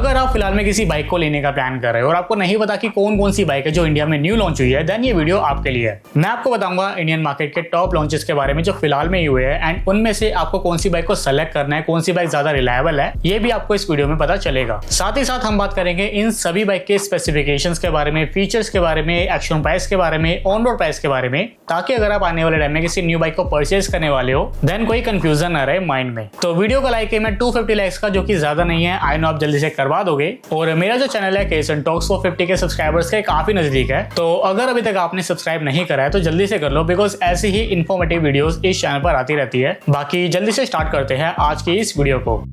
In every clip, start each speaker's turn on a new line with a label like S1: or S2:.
S1: अगर आप फिलहाल में किसी बाइक को लेने का प्लान कर रहे हो और आपको नहीं पता कि कौन कौन सी बाइक है जो इंडिया में न्यू लॉन्च हुई है, देन ये वीडियो आपके लिए है। मैं आपको बताऊंगा इंडियन मार्केट के टॉप लॉन्चेस के बारे में जो फिलहाल में ही हुए हैं एंड उनमें से आपको कौन सी बाइक को सेलेक्ट करना है, कौन सी बाइक ज्यादा रिलायबल है, ये भी आपको इस वीडियो में पता चलेगा। साथ ही साथ हम बात करेंगे इन सभी बाइक के स्पेसिफिकेशंस के बारे में, फीचर्स के बारे में, एक्शन प्राइस के बारे में, ऑन रोड प्राइस के बारे में, ताकि अगर आप आने वाले टाइम में किसी न्यू बाइक को परचेज करने वाले हो देन कोई कंफ्यूजन ना रहे माइंड में। तो वीडियो को लाइक मैं 250 लाइक्स का, जो कि ज्यादा नहीं है, आई नो आप जल्दी से करवा दोगे। और मेरा जो चैनल है केसन टॉक्स वो 50 के सब्सक्राइबर्स के काफी नजदीक है, तो अगर अभी तक आपने सब्सक्राइब नहीं करा है तो जल्दी से कर लो, बिकॉज ऐसी ही इन्फॉर्मेटिव वीडियोस इस चैनल पर आती रहती है। बाकी जल्दी से स्टार्ट करते हैं आज की इस वीडियो को।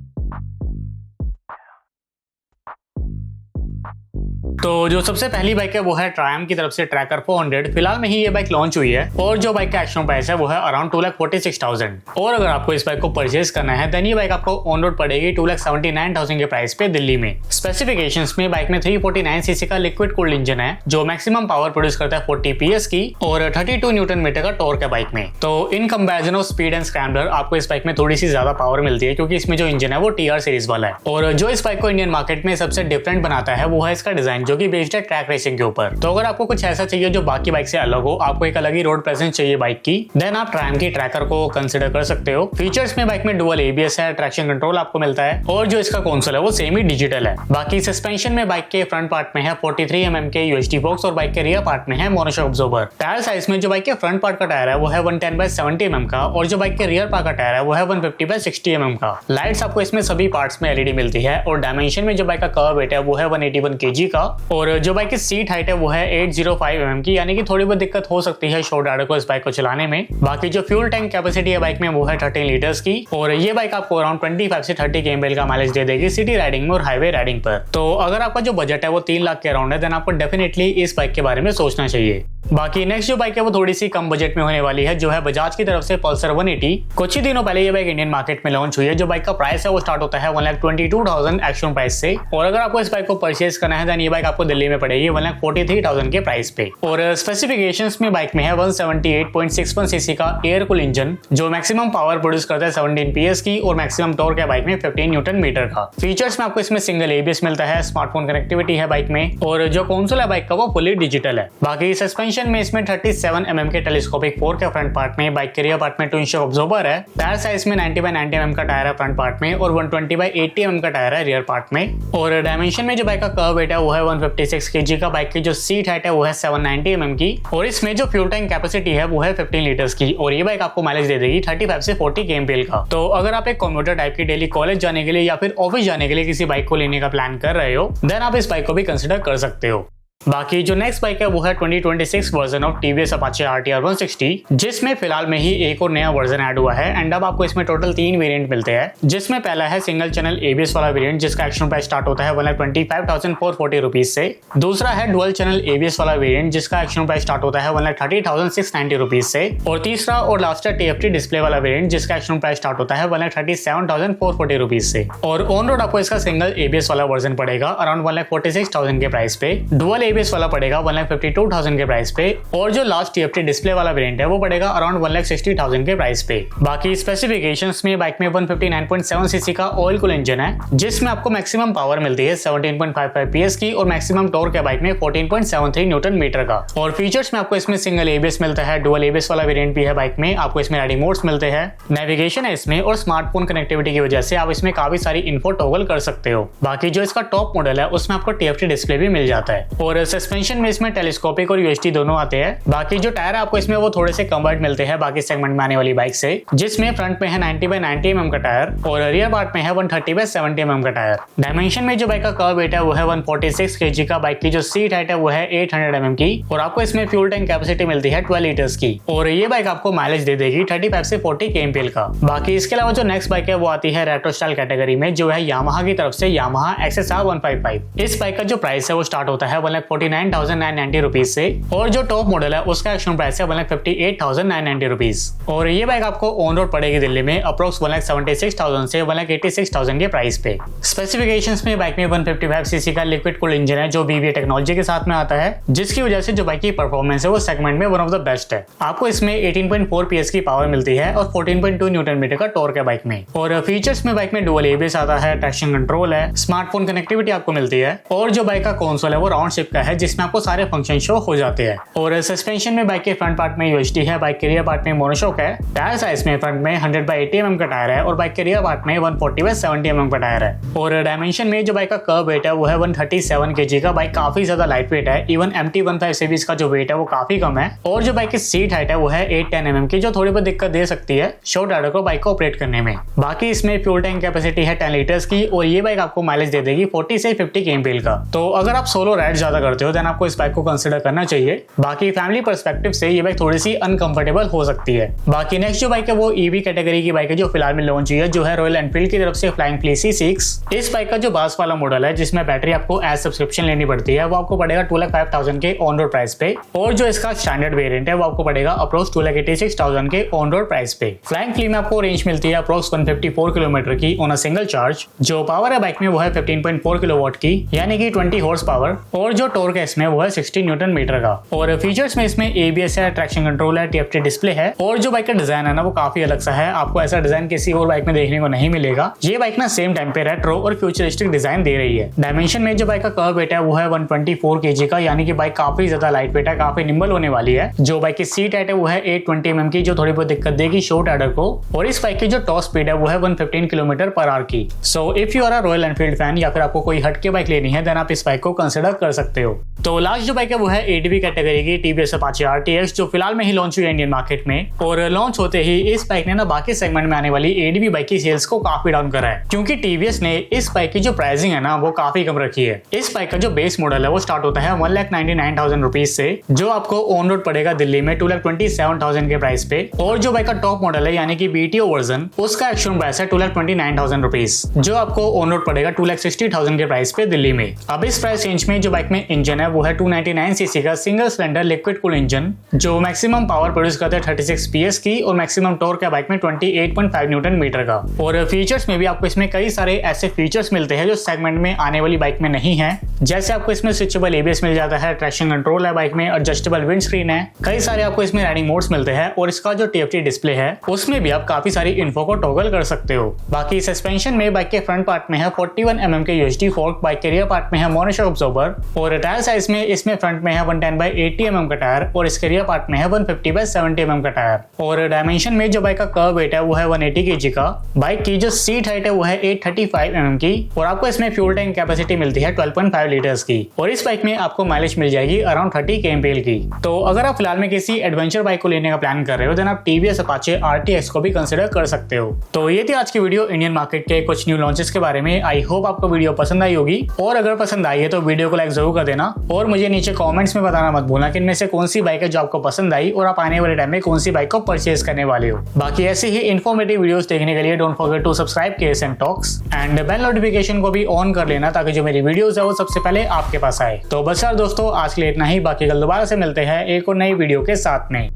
S1: तो जो सबसे पहली बाइक है वो है ट्रायम्फ की तरफ से ट्रैकर 400। फिलहाल में ही ये बाइक लॉन्च हुई है और जो बाइक का एक्शन प्राइस है वो है अराउंड 2,46,000। और अगर आपको इस बाइक को परचेज करना है देन ये बाइक आपको ऑन रोड पड़ेगी 2,79,000 के प्राइस पे दिल्ली में। स्पेसिफिकेशंस में बाइक में 349 सीसी का लिक्विड कूल्ड इंजन है जो मैक्सिमम पावर प्रोड्यूस करता है 40 PS की और 32 न्यूटन मीटर का टॉर्क है बाइक में। तो in comparison of speed and scrambler आपको इस बाइक में थोड़ी सी ज्यादा पावर मिलती है क्योंकि इसमें जो इंजन है वो TR सीरीज वाला है। और जो इस बाइक को इंडियन मार्केट में सबसे डिफरेंट बनाता है वो है इसका डिजाइन, जो कि बेस्ड है ट्रैक रेसिंग के ऊपर। तो अगर आपको कुछ ऐसा चाहिए जो बाकी बाइक से अलग हो, आपको एक अलग ही रोड प्रेजेंस चाहिए बाइक की, देन आप ट्रायम्फ की ट्रैकर को कंसीडर कर सकते हो। फीचर्स में बाइक में डुअल ABS है, ट्रैक्शन कंट्रोल आपको मिलता है और जो इसका कंसोल है वो सेमी डिजिटल है। बाकी सस्पेंशन में बाइक के फ्रंट पार्ट में है 43 mm के UHD बॉक्स और बाइक के रियर पार्ट में है मोनोशॉक अब्जॉर्बर। टायर साइज में जो बाइक के फ्रंट पार्ट का टायर है वो है 110/70 mm का और जो बाइक के रियर पार्ट का टायर है वो है 150/60 mm का। लाइट्स आपको इसमें सभी पार्ट्स में LED मिलती है और डायमेंशन में जो बाइक का कर्व वेट है वो है 181 kg का और जो बाइक की सीट हाइट है वो है 805 mm की, यानी कि थोड़ी बहुत दिक्कत हो सकती है शॉर्ट राइडर को इस बाइक को चलाने में। बाकी जो फ्यूल टैंक कैपेसिटी है बाइक में वो है 13 लीटर्स की और ये बाइक आपको अराउंड 25 से 30 kml का माइलेज दे देगी सिटी राइडिंग में और हाईवे राइडिंग पर। तो अगर आपका जो बजट है वो 3 लाख के अराउंड है देन आपको डेफिनेटली इस बाइक के बारे में सोचना चाहिए। बाकी नेक्स्ट जो बाइक है वो थोड़ी सी कम बजट में होने वाली है, जो है बजाज की तरफ से पल्सर 180। कुछ ही दिनों पहले ये बाइक इंडियन मार्केट में लॉन्च हुई है। जो बाइक का प्राइस है वो स्टार्ट होता है 1,22,000 एक्शन प्राइस से और अगर आपको इस बाइक को परचेज करना है देन ये बाइक आपको दिल्ली में पड़ेगी 1,43,000 के प्राइस पे। और स्पेसिफिकेशंस में बाइक में है 178.61 सीसी का एयर कूल इंजन जो मैक्सिमम पावर प्रोड्यूस करता है 17 PS की और मैक्सिमम टॉर्क है बाइक में 15 न्यूटन मीटर का। फीचर्स में आपको इसमें सिंगल ABS मिलता है, स्मार्टफोन कनेक्टिविटी है बाइक में और जो कंसोल है बाइक का वो फुली डिजिटल है। बाकी सस्पेंशन में इसमें 37 mm के टेलीस्कोपिक फोर्क के फ्रंट पार्ट में, बाइक के रियर पार्ट में ट्विन शॉक अब्जॉर्बर है। टायर साइज में 90/90 mm का टायर है फ्रंट पार्ट में और 120/80 mm का टायर है रियर पार्ट में। और डायमेंशन में जो बाइक का कर्व वेट है वो है 156 kg का। बाइक की जो सीट हाइट है वो है 790 mm की और इसमें जो फ्यूल टैंक कैपेसिटी है वो है 15 लीटर्स की और ये बाइक आपको माइलेज दे देगी 35 से 40 kmpl का। तो अगर आप एक कम्यूटर टाइप की डेली कॉलेज जाने के लिए या फिर ऑफिस जाने के लिए किसी बाइक को लेने का प्लान कर रहे हो देन आप इस बाइक को भी कंसिडर कर सकते हो। बाकी जो नेक्स्ट बाइक है वो है 2026 version of TVS Apache RTR 160, जिसमें फिलहाल में ही एक और नया वर्जन ऐड हुआ है एंड अब आपको इसमें टोटल 3 वेरिएंट मिलते हैं, जिसमें पहला है सिंगल चैनल ABS वाला वेरिएंट जिसका एक्शन प्राइस स्टार्ट होता है 1,25,440 रुपीज से। दूसरा है डुअल चैनल ABS वाला वेरिएंट जिसका एक्शन प्राइस स्टार्ट होता है 1,30,690 रुपीज से। और तीसरा और लास्ट है TFT डिस्प्ले वाला वेरिएंट जिसका एक्शन प्राइस स्टार्ट होता है 1,37,440 रुपीज से। और ऑन रोड आपको इसका सिंगल ABS वाला वर्जन पड़ेगा अराउंड 1,46,000 के प्राइस पे। डुअल ABS वाला पड़ेगा 1,52,000 के प्राइस पे और जो लास्ट TFT डिस्प्ले वाला वेरिएंट है वो पड़ेगा अराउंड 1,60,000 के प्राइस पे। बाकी स्पेसिफिकेशंस में बाइक में 159.7 सीसी का ऑयल कूल इंजन है जिसमें आपको मैक्सिमम पावर मिलती है 17.55 PS की और मैक्सिमम टॉर्क है बाइक में 14.73 न्यूटन मीटर का। और फीचर्स में आपको इसमें सिंगल ABS मिलता है, डुअल ABS वाला वेरिएंट भी है बाइक में, आपको इसमें राइडिंग मोड्स मिलते हैं, नेविगेशन है इसमें और स्मार्टफोन कनेक्टिविटी की वजह से आप इसमें काफी सारी इन्फो टॉगल कर सकते हो। बाकी जो इसका टॉप मॉडल है उसमें आपको TFT डिस्प्ले भी मिल जाता है और सस्पेंशन में इसमें टेलीस्कोपिक और UHD दोनों आते हैं। बाकी जो टायर है आपको इसमें वो थोड़े से कम्फर्ट मिलते हैं बाकी सेगमेंट में आने वाली बाइक से, जिसमें फ्रंट में है 90/90 mm का टायर और रियर पार्ट में है 130/70 mm का टायर। डायमेंशन में जो बाइक का कर्व वेट है वो है 146 kg का। बाइक की जो सीट हाइट है वो है 800 mm की और आपको इसमें फ्यूल टैंक कैपेसिटी मिलती है 12 लीटर्स की और ये बाइक आपको माइलेज दे देगी 35 से 40 kmpl का। बाकी इसके अलावा जो नेक्स्ट बाइक है वो आती है रेट्रो स्टाइल कैटेगरी में, जो है यामाहा की तरफ से यामाहा XSR 155। इस बाइक का जो प्राइस है वो स्टार्ट होता है 1,49,990 रुपीज से, और जो टॉप मॉडल है उसका एक्शन प्राइस है 1,58,990 रुपीज। और ये बाइक आपको ऑन रोड पड़ेगी दिल्ली में अप्रोक्स 1,76,000 से 1,86,000 के प्राइस पे। स्पेसिफिकेशंस में बाइक में 155 सीसी का लिक्विड कूल्ड इंजन है जो BBA टेक्नोलॉजी के साथ में आता है, जिसकी वजह से जो बाइक की परफॉर्मेंस है वो सेगमेंट में वन ऑफ द बेस्ट है। आपको इसमें 18.4 PS की पावर मिलती है और 14.2 न्यूटन मीटर का टॉर्क है बाइक में। और फीचर्स में बाइक में डुअल ABS आता है, ट्रैक्शन कंट्रोल है, स्मार्टफोन कनेक्टिविटी आपको मिलती है, और जो बाइक का कंसोल है वो राउंड शेप का है जिसमें आपको सारे फंक्शन शो हो जाते हैं। और सस्पेंशन में बाइक के फ्रंट पार्ट में UHD है, बाइक के रियर पार्ट में मोनोशॉक है। टायर साइज में फ्रंट में 100/80 mm का टायर है और बाइक के रियर पार्ट में 140/70 mm का टायर है। और डायमेंशन में जो बाइक का कर्व वेट है वो है 137 kg का। बाइक काफी ज्यादा लाइट वेट है, इवन MT-15 सीरीज का जो वेट है वो काफी कम है। और जो बाइक की सीट हाइट है वो है 810 mm की, जो थोड़ी बहुत दिक्कत दे सकती है शॉर्ट राइडर को बाइक को ऑपरेट करने में। बाकी इसमें फ्यूल टैंक कैपेसिटी है 10 लीटर्स की, और ये बाइक आपको माइलेज दे देगी 40 से 50 kmpl का। तो अगर आप सोलो राइड ज्यादा करते हो देन आपको इस बाइक को कंसिडर करना चाहिए। बाकी फैमिली पर्सपेक्टिव से ये बाइक थोड़ी सी अनकंफर्टेबल हो सकती है। बाकी नेक्स्ट जो बाइक है वो EV कैटेगरी की बाइक है जो फिलहाल में लॉन्च हुई है, जो है रॉयल एनफील्ड की तरफ से फ्लाइंग फ्ली C6। इस बाइक का जो बास वाला मॉडल है जिसमें बैटरी आपको एज सब्सक्रिप्शन लेनी पड़ती है वो आपको पड़ेगा 2,05,000 के ऑन रोड प्राइस पे, और जो इसका स्टैंडर्ड वेरिएंट है वो आपको पड़ेगा अप्रोक्स 2,86,000 के ऑन रोड प्राइस पे। फ्लाइंग फ्ली में आपको रेंज मिलती है अप्रोक्स 154 किलोमीटर की ऑन अ सिंगल चार्ज। जो पावर है बाइक में वो है 15.4 किलोवाट की, यानी कि 20 हॉर्स पावर, और जो टॉर्क है इसमें वो है 60 न्यूटन मीटर का। और फीचर्स में इसमें ABS है, ट्रैक्शन कंट्रोल है, TFT डिस्प्ले है, और जो बाइक का डिजाइन है ना वो काफी अलग सा है। आपको ऐसा डिजाइन किसी और बाइक में देखने को नहीं मिलेगा। ये बाइक ना सेम टाइम पे रेट्रो और फ्यूचरिस्टिक डिजाइन दे रही है। डायमेंशन में जो बाइक का कर्व वेट है वो है 124 kg का, यानी कि बाइक काफी ज्यादा लाइट वेट है, काफी निम्बल होने वाली है। जो बाइक की सीट हाइट है वो है 820 mm की, जो थोड़ी बहुत दिक्कत देगी शॉर्ट राइडर को। और इस बाइक की जो टॉप स्पीड है वो है 115 km/h की। So if you are a Royal Enfield fan या फिर आपको कोई हटके बाइक लेनी है देन आप इस बाइक को कंसिडर कर सकते हो। तो लास्ट जो बाइक है वो है ADV कैटेगरी की TVS Apache RTX, जो फिलहाल में ही लॉन्च हुई है इंडियन मार्केट में। और लॉन्च होते ही इस बाइक ने ना बाकी सेगमेंट में आने वाली ADV बाइक की सेल्स को काफी डाउन करा है, क्योंकि TVS ने इस बाइक की जो प्राइसिंग है ना वो काफी कम रखी है। इस बाइक का जो बेस मॉडल है वो स्टार्ट होता है 1,99,000 रुपीज से, जो आपको ऑन रोड पड़ेगा दिल्ली में 2,27,000 के प्राइस पे। और जो बाइक का टॉप मॉडल है यानी कि BTO वर्जन, उसका एक्शन प्राइस है 2,29,000 रुपीज, जो आपको ऑन रोड पड़ेगा 2,60,000 के प्राइस पे दिल्ली में। अब इस प्राइस रेंज में जो बाइक में इंजन है वो है 299 सीसी का single cylinder liquid cooled engine, जो मैक्सिमम पावर प्रोड्यूस करता है 36 PS की, और मैक्सिमम टॉर्क है बाइक में 28.5 न्यूटन मीटर का। और फीचर्स में भी आपको इसमें कई सारे ऐसे फीचर्स मिलते हैं जो सेगमेंट में आने वाली बाइक में नहीं है। जैसे आपको इसमें स्विचेबल ABS मिल जाता है, ट्रैक्शन कंट्रोल है बाइक में, एडजस्टेबल विंड स्क्रीन है, कई सारे आपको इसमें राइडिंग मोड्स मिलते हैं, और इसका जो TFT डिस्प्ले है उसमें भी आप काफी सारी इन्फो को टॉगल कर सकते हो। बाकी सस्पेंशन में बाइक के फ्रंट पार्ट में है 41 mm के UHD फोर्क, बाइक के रियर पार्ट में है मोनोशॉक अब्जॉर्बर, और टायर साइज में इसमें फ्रंट में है 110/80 mm का टायर, और इसके रियर पार्ट में है 150/70 mm का टायर। और डायमेंशन में जो बाइक का कर्व वेट है वो है 180 kg का। बाइक की जो सीट हाइट है वो है 835 mm की, और आपको इसमें फ्यूल टैंक कैपेसिटी मिलती है 12.5 लीटर्स की। और इस बाइक में आपको माइलेज मिल जाएगी अराउंड 30 kmpl की। तो अगर आप फिलहाल में किसी एडवेंचर बाइक को लेने का प्लान कर रहे हो देन आप TVS Apache RTX को भी कंसिडर कर सकते हो। तो ये थी आज की वीडियो इंडियन मार्केट के कुछ न्यू लॉन्चेस के बारे में। आई होप आपको वीडियो पसंद आई होगी, और अगर पसंद आई है तो वीडियो को लाइक जरूर कर देना, और मुझे नीचे कमेंट्स में बताना मत भूलना कि इनमें से कौन सी बाइक है जो आपको पसंद आई और आप आने वाले टाइम में कौन सी बाइक को परचेज करने वाले हो। बाकी ऐसे ही इन्फॉर्मेटिव वीडियोस देखने के लिए don't forget to subscribe KSM talks, and bell notification को भी ऑन कर लेना ताकि जो मेरी वीडियोस है वो सबसे पहले आपके पास आए। तो बस यार दोस्तों, आज के लिए इतना ही। बाकी कल दोबारा से मिलते हैं एक और नई वीडियो के साथ में।